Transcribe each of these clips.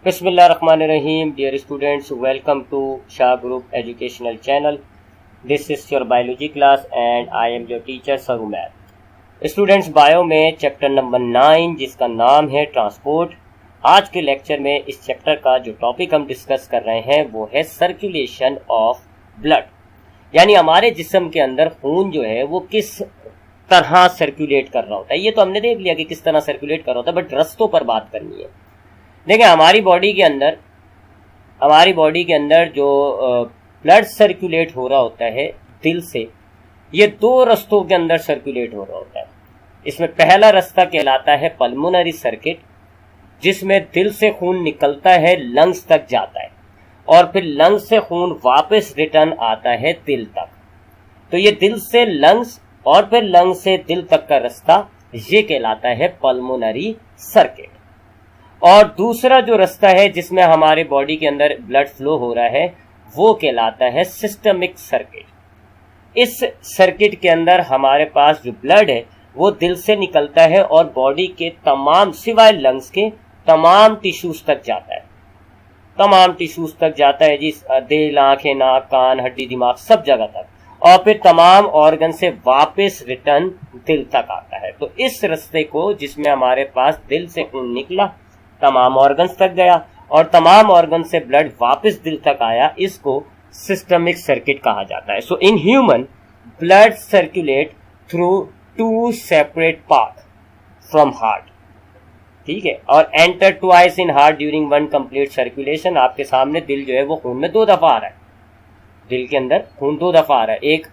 Bismillahirrahmanirrahim. Dear students, welcome to Shah Group Educational Channel. This is your biology class and I am your teacher Sarumat. Students, bio में chapter number 9 जिसका नाम है transport. आज के lecture में इस chapter का जो टॉपिक हम डिस्कस कर रहे हैं वो है सर्कुलेशन ऑफ ब्लड, यानी हमारे जिस्म के अंदर खून जो है वो किस तरह सर्कुलेट कर रहा होता है। ये तो हमने देख लिया कि किस तरह सर्कुलेट कर रहा होता है, बट रस्तों पर बात करनी है। देखिए, हमारी बॉडी के अंदर जो ब्लड सर्कुलेट हो रहा होता है दिल से, ये दो रस्तों के अंदर सर्कुलेट हो रहा होता है। इसमें पहला रास्ता कहलाता है पल्मोनरी सर्किट, जिसमें दिल से खून निकलता है, लंग्स तक जाता है और फिर लंग्स से खून वापस रिटर्न आता है दिल तक। तो ये दिल से लंग्स और फिर लंग्स से दिल तक का रास्ता ये कहलाता है पल्मोनरी सर्किट। और दूसरा जो रास्ता है जिसमें हमारे बॉडी के अंदर ब्लड फ्लो हो रहा है वो कहलाता है सिस्टमिक सर्किट। इस सर्किट के अंदर हमारे पास जो ब्लड है वो दिल से निकलता है और बॉडी के तमाम, सिवाय लंग्स के, तमाम टिश्यूज तक जाता है। जी, दिल, आंखें, नाक, कान, हड्डी, दिमाग, सब जगह तक, और फिर तमाम ऑर्गन से वापस रिटर्न दिल तक आता है। तो इस रास्ते को, जिसमें हमारे पास दिल से खून निकला, तमाम ऑर्गन्स तक गया और तमाम ऑर्गन से ब्लड वापस दिल तक आया, इसको सिस्टमिक सर्किट कहा जाता है। So in human, blood circulate through two separate path from heart, ठीक है, और enter twice in heart during one complete circulation. आपके सामने दिल जो है वो खून में 2 दफा आ रहा है। दिल के अंदर खून 2 दफा आ रहा है, एक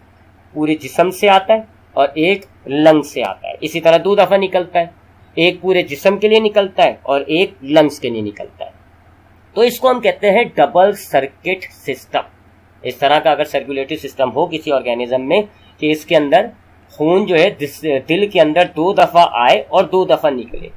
पूरे जिस्म से आता है और एक लंग से आता है। इसी तरह 2 दफा निकलता है, एक पूरे जिस्म के लिए निकलता है और एक लंग्स के लिए निकलता है। तो इसको हम कहते हैं डबल सर्किट सिस्टम। इस तरह का अगर सर्कुलेटरी सिस्टम हो किसी ऑर्गेनिज्म में कि इसके अंदर खून जो है दिल के अंदर 2 दफा आए और 2 दफा निकले,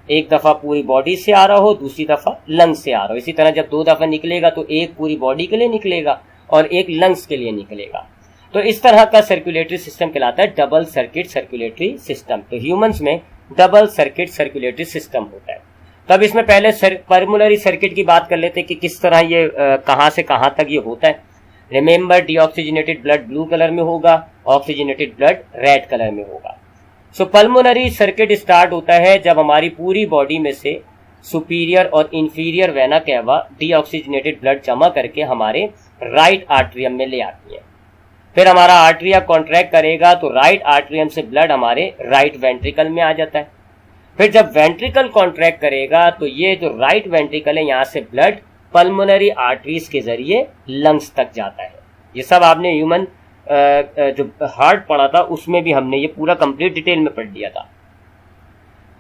एक दफा पूरी बॉडी से आ रहा हो, दूसरी दफा लंग्स से आ रहा हो। इसी तरह जब 2 दफा निकलेगा तो एक पूरी बॉडी के लिए निकलेगा और एक लंग्स के लिए निकलेगा। तो इस तरह का सर्कुलेटरी सिस्टम कहलाता है डबल सर्किट सर्कुलेटरी सिस्टम। तो ह्यूमंस में डबल सर्किट सर्कुलेटरी सिस्टम होता है। तब इसमें पहले पल्मोनरी सर्किट की बात कर लेते हैं कि किस तरह ये कहां से कहां तक ये होता है। Remember, deoxygenated blood blue colour में होगा, ऑक्सीजनेटेड ब्लड रेड कलर में होगा। सो पल्मोनरी सर्किट स्टार्ट होता है जब हमारी पूरी बॉडी में से सुपीरियर और inferior vena cava deoxygenated blood जमा करके हमारे राइट आर्टरियम में ले आती है। फिर हमारा आर्टरिया कॉन्ट्रैक्ट करेगा तो राइट आर्टरियम से ब्लड हमारे राइट वेंट्रिकल में आ जाता है। फिर जब वेंट्रिकल कॉन्ट्रैक्ट करेगा तो ये जो राइट वेंट्रिकल है, यहाँ से ब्लड पल्मोनरी आर्टरीज के जरिए लंग्स तक जाता है। ये सब आपने ह्यूमन जो हार्ट पढ़ा था उसमें भी हमने ये पूरा कंप्लीट डिटेल में पढ़ लिया था।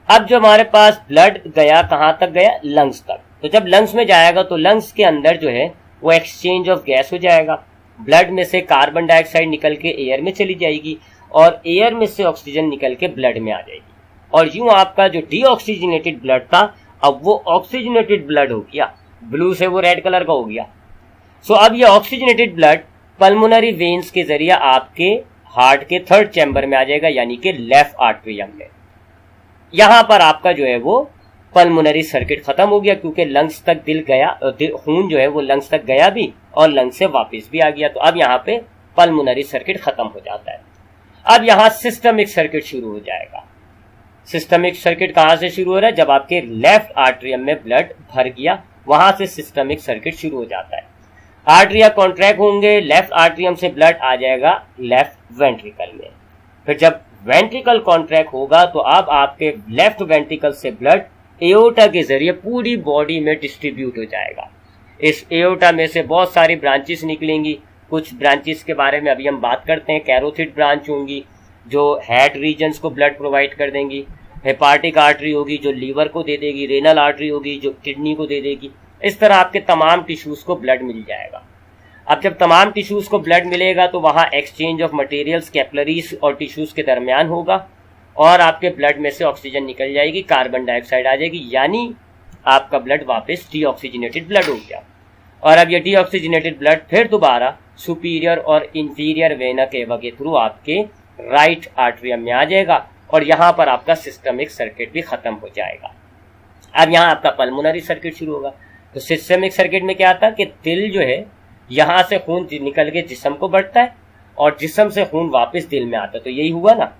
अब जो हमारे पास ब्लड गया, कहाँ तक गया? लंग्स तक। तो जब लंग्स में जाएगा तो लंग्स के अंदर जो है वो एक्सचेंज ऑफ गैस हो जाएगा। ब्लड में से कार्बन डाइऑक्साइड निकल के एयर में चली जाएगी और एयर में से ऑक्सीजन निकल के ब्लड में आ जाएगी, और यूं आपका जो डीऑक्सीजनेटेड ब्लड था अब वो ऑक्सीजनेटेड ब्लड हो गया, ब्लू से वो रेड कलर का हो गया। सो अब ये ऑक्सीजनेटेड ब्लड पल्मोनरी वेन्स के जरिए आपके हार्ट के 3rd चैम्बर में आ जाएगा, यानी कि लेफ्ट आर्टरियम में। यहां पर आपका जो है वो पल्मोनरी सर्किट खत्म हो गया, क्योंकि लंग्स तक दिल गया, खून जो है वो लंग्स तक गया भी और लंग्स से वापस भी आ गया। तो अब यहाँ पे पल्मोनरी सर्किट खत्म हो जाता है। अब यहाँ सिस्टमिक सर्किट शुरू हो जाएगा। सिस्टमिक सर्किट कहाँ से शुरू हो रहा है? जब आपके लेफ्ट आर्टरियम में ब्लड भर गया, वहां से सिस्टमिक सर्किट शुरू हो जाता है। आर्टरिया कॉन्ट्रैक्ट होंगे, लेफ्ट आर्टरियम से ब्लड आ जाएगा लेफ्ट वेंट्रिकल में। फिर जब वेंट्रिकल कॉन्ट्रैक्ट होगा तो अब आपके लेफ्ट वेंट्रिकल से ब्लड एओर्टा के जरिए पूरी बॉडी में डिस्ट्रीब्यूट हो जाएगा। इस एओर्टा में से बहुत सारी ब्रांचेस निकलेंगी। कुछ ब्रांचेस के बारे में अभी हम बात करते हैं। कैरोटिड ब्रांच होंगी जो हेड रीजन्स को ब्लड प्रोवाइड कर देंगी, हेपाटिक आर्टरी होगी जो लीवर को दे देगी, रेनल आर्टरी होगी जो किडनी को दे देगी। इस तरह आपके तमाम टिश्यूज को ब्लड मिल जाएगा। अब जब तमाम टिश्यूज को ब्लड मिलेगा तो वहां एक्सचेंज ऑफ मटेरियल्स कैपिलरीज और टिश्यूज के दरमियान होगा और आपके ब्लड में से ऑक्सीजन निकल जाएगी, कार्बन डाइऑक्साइड आ जाएगी, यानी आपका ब्लड वापस डीऑक्सीजनेटेड ब्लड हो गया। और अब ये डीऑक्सीजनेटेड ब्लड फिर दोबारा सुपीरियर और इंफीरियर वेना केवा के थ्रू आपके राइट आर्टरियम में आ जाएगा और यहाँ पर आपका सिस्टमिक सर्किट भी खत्म हो जाएगा। अब यहाँ आपका पल्मोनरी सर्किट शुरू होगा। तो सिस्टमिक सर्किट में क्या आता कि दिल जो है यहाँ से खून निकल के जिस्म को बढ़ता है और जिस्म से खून वापस दिल में आता है। तो यही हुआ ना,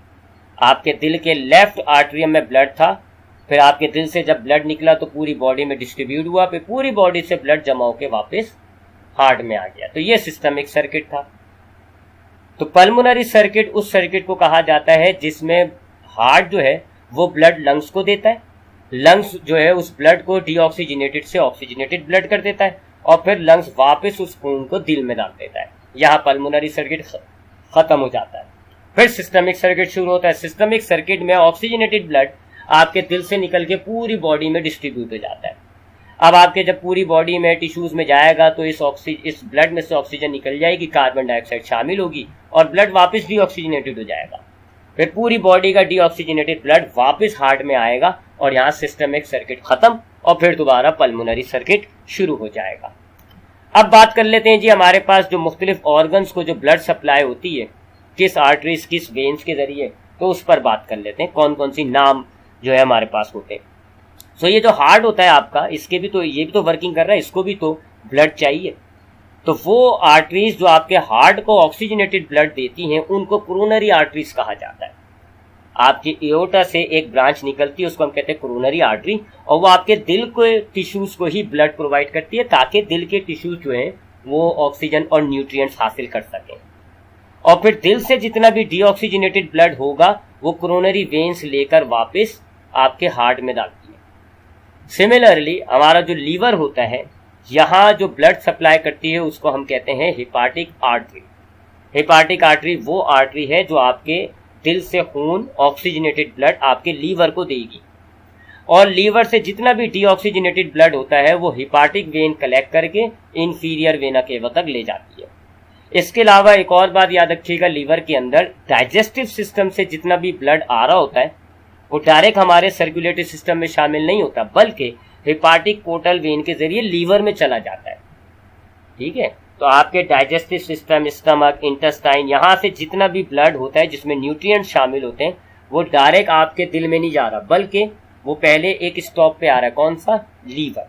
आपके दिल के लेफ्ट आर्टरियम में ब्लड था, फिर आपके दिल से जब ब्लड निकला तो पूरी बॉडी में डिस्ट्रीब्यूट हुआ, फिर पूरी बॉडी से ब्लड जमा होकर वापस हार्ट में आ गया। तो ये सिस्टमिक सर्किट था। तो पल्मोनरी सर्किट उस सर्किट को कहा जाता है जिसमें हार्ट जो है वो ब्लड लंग्स को देता है, लंग्स जो है उस ब्लड को डीऑक्सीजनेटेड से ऑक्सीजनेटेड ब्लड कर देता है और फिर लंग्स वापस उस खून को दिल में डाल देता है। यहाँ पल्मोनरी सर्किट खत्म हो जाता है। फिर सिस्टमिक सर्किट शुरू होता है। सिस्टमिक सर्किट में ऑक्सीजनेटेड ब्लड आपके दिल से निकल के पूरी बॉडी में डिस्ट्रीब्यूट हो जाता है। अब आपके जब पूरी बॉडी में टिश्यूज में जाएगा तो इस ब्लड में से ऑक्सीजन निकल जाएगी, कार्बन डाइऑक्साइड शामिल होगी और ब्लड वापस डीऑक्सीजनेटेड हो जाएगा। फिर पूरी बॉडी का डीऑक्सीजनेटेड ब्लड वापस हार्ट में आएगा और यहाँ सिस्टमिक सर्किट खत्म और फिर दोबारा पल्मोनरी सर्किट शुरू हो जाएगा। अब बात कर लेते हैं जी, हमारे पास जो मुख्तलिफ ऑर्गन्स को जो ब्लड सप्लाई होती है किस आर्टरीज किस वेन्स के जरिए, तो उस पर बात कर लेते हैं कौन कौन सी नाम जो है हमारे पास होते हैं। तो ये जो हार्ट होता है आपका, इसके भी तो ये भी तो वर्किंग कर रहा है, इसको भी तो ब्लड चाहिए। तो वो आर्टरीज जो आपके हार्ट को ऑक्सीजनेटेड ब्लड देती हैं उनको कोरोनरी आर्टरीज कहा जाता है। आपकी एओर्टा से एक ब्रांच निकलती है, उसको हम कहते हैं कोरोनरी आर्टरी, और वो आपके दिल के टिश्यूज को ही ब्लड प्रोवाइड करती है ताकि दिल के टिश्यूज जो हैं वो ऑक्सीजन और न्यूट्रिएंट्स हासिल कर सकें। और फिर दिल से जितना भी डीऑक्सीजनेटेड ब्लड होगा वो कोरोनरी वेन्स लेकर वापस आपके हार्ट में डालती है। सिमिलरली हमारा जो लीवर होता है, यहाँ जो ब्लड सप्लाई करती है उसको हम कहते हैं हेपाटिक आर्टरी। हेपाटिक आर्टरी वो आर्टरी है जो आपके दिल से खून ऑक्सीजनेटेड ब्लड आपके लीवर को देगी और लीवर से जितना भी डीऑक्सीजनेटेड ब्लड होता है वो हेपाटिक वेन कलेक्ट करके इंफीरियर वेना केवा तक ले जाती है। इसके अलावा एक और बात याद रखिएगा, लीवर के अंदर डाइजेस्टिव सिस्टम से जितना भी ब्लड आ रहा होता है वो डायरेक्ट हमारे सर्कुलेटरी सिस्टम में शामिल नहीं होता, बल्कि हेपाटिक पोर्टल वेन के जरिए लीवर में चला जाता है। ठीक है, तो आपके डाइजेस्टिव सिस्टम, स्टमक, इंटेस्टाइन, यहाँ से जितना भी ब्लड होता है जिसमें न्यूट्रिएंट शामिल होते हैं वो डायरेक्ट आपके दिल में नहीं जा रहा, बल्कि वो पहले एक स्टॉप पे आ रहा है। कौन सा? लीवर।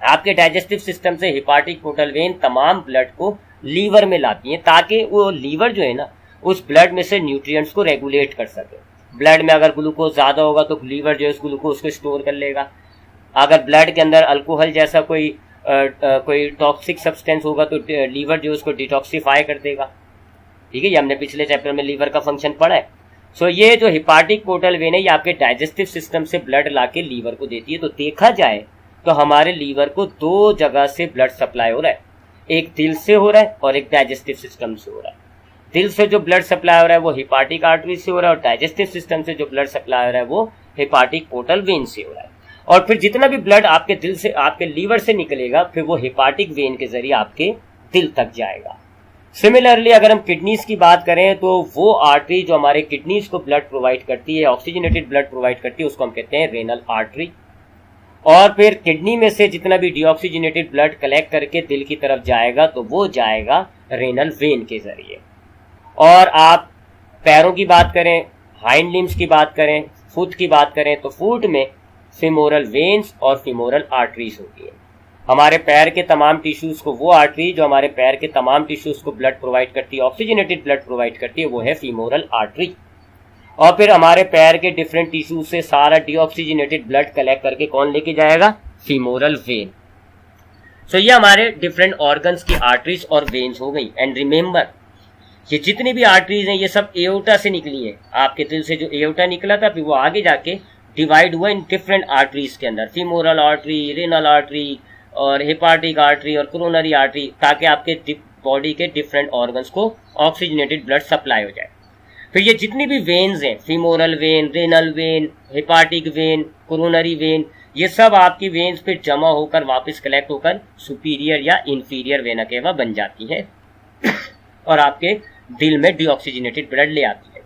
आपके डाइजेस्टिव सिस्टम से हेपाटिक पोर्टल वेन तमाम ब्लड को लीवर में लाती है ताकि वो लीवर जो है ना उस ब्लड में से न्यूट्रिएंट्स को रेगुलेट कर सके। ब्लड में अगर ग्लूकोज ज्यादा होगा तो लीवर जो है उस ग्लूकोज को स्टोर कर लेगा। अगर ब्लड के अंदर अल्कोहल जैसा कोई टॉक्सिक सब्सटेंस होगा तो लीवर जो है उसको डिटॉक्सिफाई कर देगा। ठीक है, ये हमने पिछले चैप्टर में लीवर का फंक्शन पढ़ा है। सो ये जो हेपाटिक पोर्टल वेन है ये आपके डाइजेस्टिव सिस्टम से ब्लड लाके लीवर को देती है। तो देखा जाए तो हमारे लीवर को दो जगह से ब्लड सप्लाई हो रहा है, एक दिल से हो रहा है और एक डाइजेस्टिव सिस्टम से हो रहा है। दिल से जो ब्लड सप्लाई हो रहा है वो हेपाटिक आर्टरी से हो रहा है और डाइजेस्टिव सिस्टम से जो ब्लड सप्लाई हो रहा है वो हेपाटिक पोर्टल वेन से हो रहा है। और फिर जितना भी ब्लड आपके दिल से, आपके लीवर से निकलेगा फिर वो हेपाटिक वेन के जरिए आपके दिल तक जाएगा। सिमिलरली अगर हम किडनीज की बात करें तो वो आर्टरी जो हमारे किडनीज को ब्लड प्रोवाइड करती है, ऑक्सीजनेटेड ब्लड प्रोवाइड करती है, उसको हम कहते हैं रेनल आर्टरी। और फिर किडनी में से जितना भी डीऑक्सीजनेटेड ब्लड कलेक्ट करके दिल की तरफ जाएगा तो वो जाएगा रेनल वेन के जरिए। और आप पैरों की बात करें, हाइंड लिम्स की बात करें, फुट की बात करें तो फुट में फिमोरल वेन्स और फिमोरल आर्टरीज होती है। हमारे पैर के तमाम टिश्यूज को, वो आर्टरी जो हमारे पैर के तमाम टिश्यूज को ब्लड प्रोवाइड करती है, ऑक्सीजनेटेड ब्लड प्रोवाइड करती है, वो है फीमोरल आर्टरी। और फिर हमारे पैर के डिफरेंट टिश्यूज से सारा डीऑक्सीजनेटेड ब्लड कलेक्ट करके कौन लेके जाएगा? Femoral when. सो ये हमारे डिफरेंट ऑर्गन्स की आर्टरीज और वेन्स हो गई। एंड रिमेंबर, ये जितनी भी आर्टरीज हैं ये सब एओर्टा से निकली है। आपके दिल से जो एओर्टा निकला था फिर वो आगे जाके डिवाइड हुआ इन डिफरेंट आर्टरीज के अंदर, फीमोरल आर्टरी, रेनल आर्टरी और हेपाटिक आर्टरी और कोरोनरी आर्टरी, ताकि आपके बॉडी के डिफरेंट ऑर्गन्स को ऑक्सीजनेटेड ब्लड सप्लाई हो जाए। फिर ये जितनी भी वेन्स हैं, femoral when, renal vein, hepatic when, coronary when, ये सब आपकी वेन्स पे जमा होकर वापस कलेक्ट होकर सुपीरियर या इंफीरियर वेना केवा बन जाती है और आपके दिल में डीऑक्सीजनेटेड ब्लड ले आती है।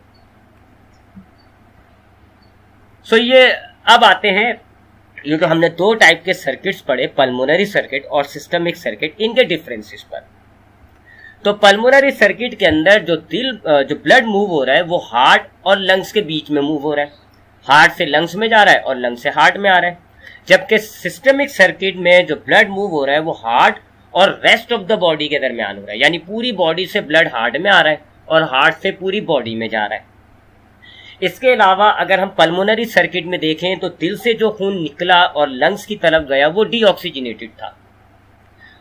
सो ये अब आते हैं, ये तो हमने दो टाइप के सर्किट्स पढ़े, पल्मोनरी सर्किट और सिस्टमिक सर्किट, इनके डिफरेंसेस पर। तो पल्मोनरी सर्किट के अंदर जो ब्लड मूव हो रहा है वो हार्ट और लंग्स के बीच में मूव हो रहा है। हार्ट से लंग्स में जा रहा है और लंग्स से हार्ट में आ रहा है। जबकि सिस्टमिक सर्किट में जो ब्लड मूव हो रहा है वो हार्ट और रेस्ट ऑफ द बॉडी के दरमियान हो रहा है, यानी पूरी बॉडी से ब्लड हार्ट में आ रहा है और हार्ट से पूरी बॉडी में जा रहा है। इसके अलावा अगर हम पल्मोनरी सर्किट में देखें तो दिल से जो खून निकला और लंग्स की तरफ गया वो डीऑक्सीजनेटेड था,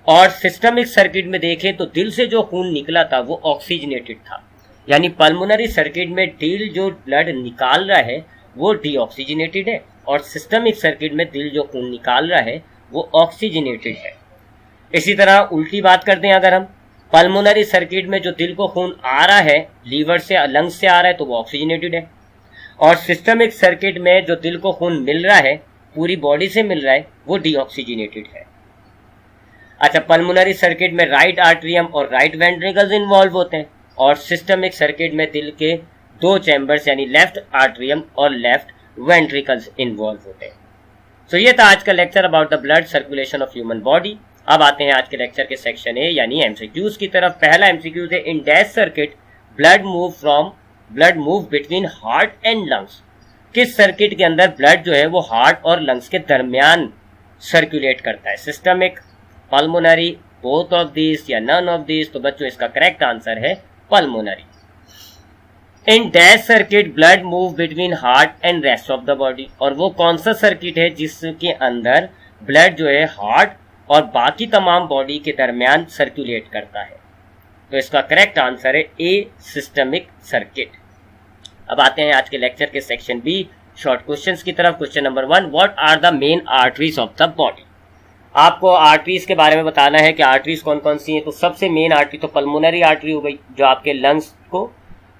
और सिस्टमिक सर्किट में देखें तो दिल से जो खून निकला था वो ऑक्सीजनेटेड था। यानी पल्मोनरी सर्किट में दिल जो ब्लड निकाल रहा है वो डीऑक्सीजनेटेड है, और सिस्टमिक सर्किट में दिल जो खून निकाल रहा है वो ऑक्सीजनेटेड है। इसी तरह उल्टी बात करते हैं, अगर हम पल्मोनरी सर्किट में जो दिल को खून आ रहा है लीवर से लंग्स से आ रहा है तो वो ऑक्सीजनेटेड है, और सिस्टमिक सर्किट में जो दिल को खून मिल रहा है पूरी बॉडी से मिल रहा है वो डीऑक्सीजनेटेड है। अच्छा, पल्मोनरी सर्किट में राइट आर्टरियम और राइट वेंट्रिकल्स इन्वॉल्व होते हैं, और सिस्टमिक सर्किट में दिल के दो चैम्बर्स यानी लेफ्ट आर्टरियम और लेफ्ट वेंट्रिकल्स इन्वॉल्व होते हैं। तो ये था आज का lecture about the blood circulation of human body. अब आते हैं आज के लेक्चर के सेक्शन ए यानी एमसीक्यूज की तरफ। पहला एमसीक्यूज है, in dash circuit blood move between heart and lungs. किस सर्किट के अंदर ब्लड जो है वो हार्ट और लंग्स के दरमियान सर्कुलेट करता है? Systemic, pulmonary, both of this या नन ऑफ दिस? तो बच्चों इसका करेक्ट आंसर है pulmonary. In dash circuit blood move between heart and rest of the body. और वो कौन सा सर्किट है जिसके अंदर ब्लड जो है हार्ट और बाकी तमाम बॉडी के दरमियान सर्कुलेट करता है? तो इसका करेक्ट आंसर है ए, सिस्टमिक सर्किट। अब आते हैं आज के लेक्चर के सेक्शन बी, शॉर्ट क्वेश्चंस की तरफ। Question number 1, what are the main arteries of the body? आपको आर्टरीज के बारे में बताना है कि आर्टरीज कौन कौन सी हैं। तो सबसे मेन आर्टरी तो पल्मोनरी आर्टरी हो गई, जो आपके लंग्स को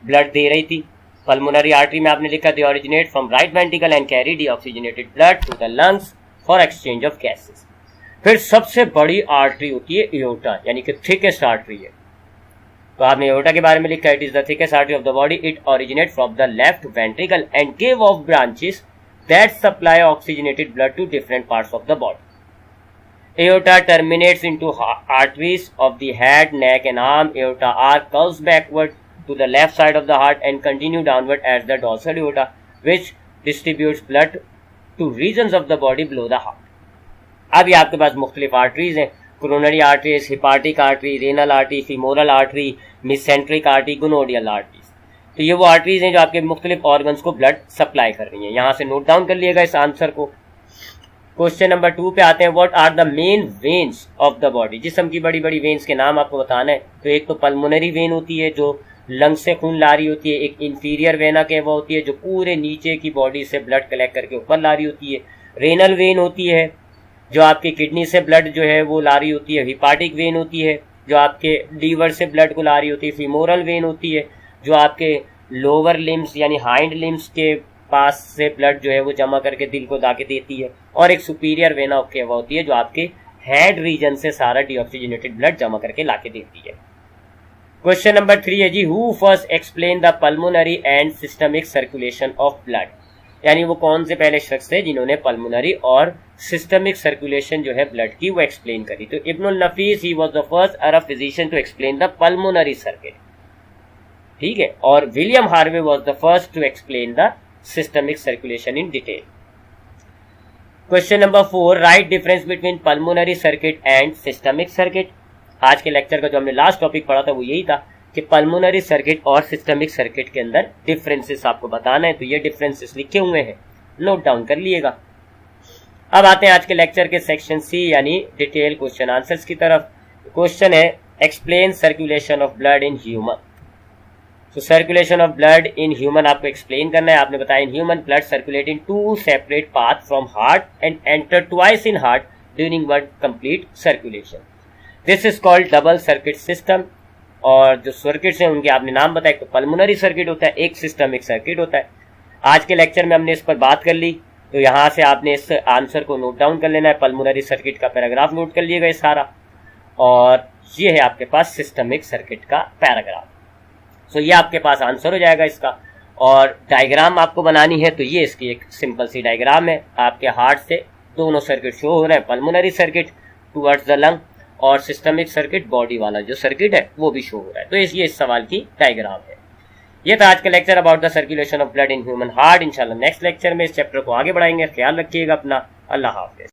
ब्लड दे रही थी। पल्मोनरी आर्टरी में आपने लिखा, they originate from right ventricle and carry deoxygenated blood to the lungs for exchange of gases. फिर सबसे बड़ी आर्टरी होती है एओर्टा, यानी कि थिकेस्ट आर्टरी है। तो आपने एओर्टा के बारे में लिखा, it is the thickest artery of the body, it originate from the left ventricle and give off branches that supply oxygenated blood to different parts of the body. Aorta terminates into arteries of the head, neck and arm. Aorta arc curves backward to the left side of the heart and continue downward as the dorsal aorta, which distributes blood to regions of the body below the heart. अब ये आपके पास मुख्तलिफ arteries हैं, coronary arteries, hepatic artery, renal artery, femoral artery, mesenteric artery, gonadal arteries. तो ये वो arteries हैं जो आपके मुख्तलिफ ऑर्गन्स को ब्लड सप्लाई कर रही हैं। यहाँ से नोट डाउन कर लिएगा इस आंसर को। क्वेश्चन नंबर 2 पे आते हैं, what are the main veins of the body? जिस्म की बड़ी बड़ी वेन्स के नाम आपको बताना है। तो एक तो पल्मोनरी वेन होती है जो लंग्स से खून ला रही होती है, एक इंफीरियर वेना केवा होती है जो पूरे नीचे की बॉडी से ब्लड कलेक्ट करके ऊपर ला रही होती है, रेनल वेन होती है जो आपकी किडनी से ब्लड जो है वो ला रही होती है, हिपाटिक वेन होती है जो आपके लीवर से ब्लड को ला रही होती है, फीमोरल वेन होती है जो आपके लोअर लिम्स यानी हाइंड लिम्स के पास से ब्लड जो है वो जमा करके दिल को दाके देती है, और एक सुपीरियर वेना केवा होती है जो आपके हेड रीजन से सारा डीऑक्सीजनेटेड ब्लड जमा करके लाके देती है। क्वेश्चन नंबर 3 है जी, who first explain the pulmonary and systemic circulation of blood? यानी वो कौन से पहले शख्स थे जिन्होंने पल्मोनरी और सिस्टमिक सर्कुलेशन जो है ब्लड की वो एक्सप्लेन करी? तो Ibnul Nafis, he was the first Arab physician to explain the pulmonary circuit, ठीक है। और William Harvey was the first to explain the systemic circulation in detail. Question number 4, write difference between pulmonary circuit and systemic circuit? आज के lecture का जो हमने last topic पढ़ा था वो यही था कि पल्मोनरी सर्किट और सिस्टमिक सर्किट के अंदर डिफरेंसेस आपको बताना है। तो ये डिफरेंसेस लिखे हुए हैं, नोट डाउन कर लिएगा। अब आते हैं आज के लेक्चर के सेक्शन सी यानी डिटेल क्वेश्चन आंसर्स की तरफ। क्वेश्चन है, explain circulation of blood in human. तो circulation of blood in human आपको एक्सप्लेन करना है। आपने बताया, in human blood circulate in 2 separate path from heart and enter twice in heart during one complete circulation. This is called double circuit system. और जो circuits हैं उनके आपने नाम बताया, एक तो पल्मोनरी सर्किट होता है, एक सिस्टमिक सर्किट होता है। आज के लेक्चर में हमने इस पर बात कर ली, तो यहाँ से आपने इस आंसर को नोट डाउन कर लेना है। पल्मोनरी सर्किट का पैराग्राफ नोट कर लिएगा ये सारा, और ये है आपके पास सिस्टमिक सर्किट का पैराग्राफ। सो ये आपके पास आंसर हो जाएगा इसका। और डायग्राम आपको बनानी है तो ये इसकी एक सिंपल सी डायग्राम है। आपके हार्ट से दोनों सर्किट शो हो रहे हैं, pulmonary circuit towards the lung और सिस्टमिक सर्किट बॉडी वाला जो सर्किट है वो भी शो हो रहा है। तो ये इस सवाल की डायग्राम है। ये था आज का lecture about the circulation of blood in human heart. इंशाल्लाह नेक्स्ट लेक्चर में इस चैप्टर को आगे बढ़ाएंगे। ख्याल रखिएगा अपना। अल्लाह हाफिज।